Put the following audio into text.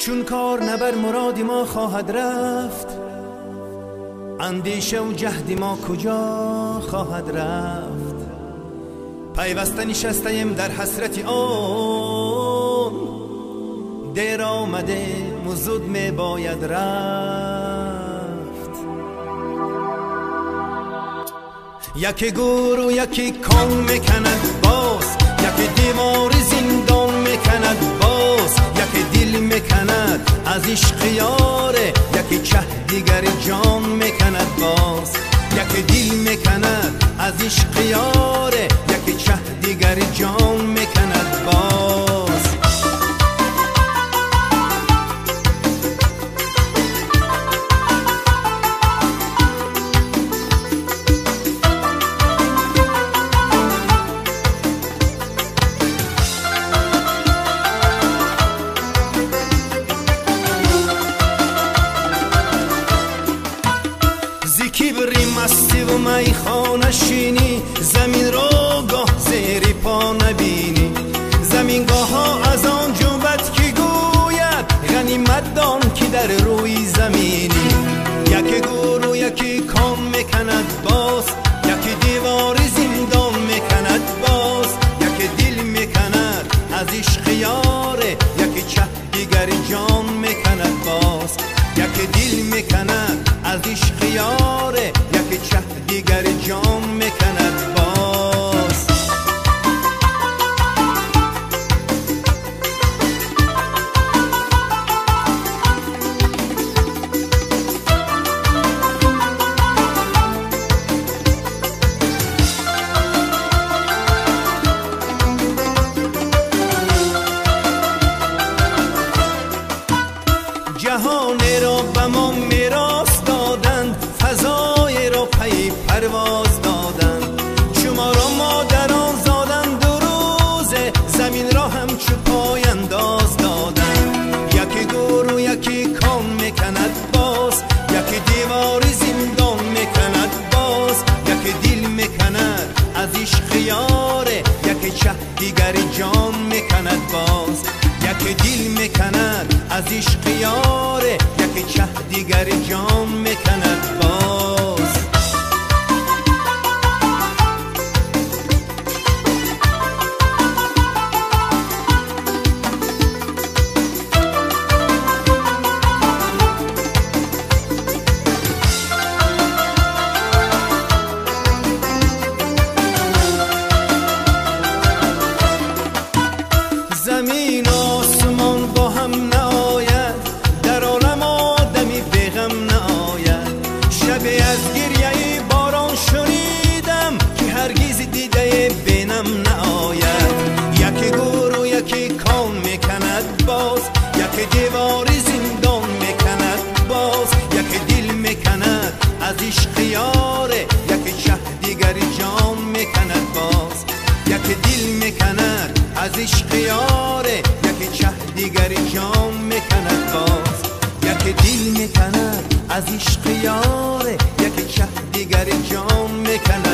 چون کار نبر مراد ما خواهد رفت، اندیشه و جهد ما کجا خواهد رفت. پیوسته نشستیم در حسرت آن، دیر آمده مزود می باید رفت. یکی گور و یکی کان میکند باز، یکی دیوار زندان میکند باز، یکی دل میکند از عشق یاره، یکی چه دیگر جان میکند باز. یکی دل میکند از عشق یاره، یکی چه دیگر جان میکند باز. کبری مستی و میخانه شینی، زمین رو گاه زیر پا نبینی. زمین گاه ها از آن جوبت که گوید غنیمت دان که در روی زمینی. یکی گور و یکی کام میکند باز، یکی دیوار زندان میکند باز، یکی دل میکند از عشق یاره، یکی چه دیگر جان میکند باز. یکی دل میکند از عشق یاره، یکی چه دیگر جان میکند باز. جهان را به ما میراث دادند، فضای را پی پرواز دادند. شما را مادران زادند دو روزه، زمین را همچو پای انداز دادند. یکی گور و یکی کان میکند باز، یکی دیوار زندان میکند باز، یکی دل میکند از عشق یاره، یکی چه دیگر جان میکند باز. یکی دل میکند از عشق یاره، یکی چه دیگر جان میکند باز. زمین آسمان با هم نآید، در عالم آدمی بیغم نآید. شبی از گریه باران شنیدم که هرگز دیده بینم نآید. یکی گور و یکی کان میکند باز، یکی دیوار زندان میکند باز، یکی دل میکند از عشق یاره، یکی چه دیگر جان میکند باز. یکی دل میکند از عشق یاره، یکی چه دیگر جان میکند باز. یکی دل میکند از عشق یاره، یکی چه دیگر جان میکند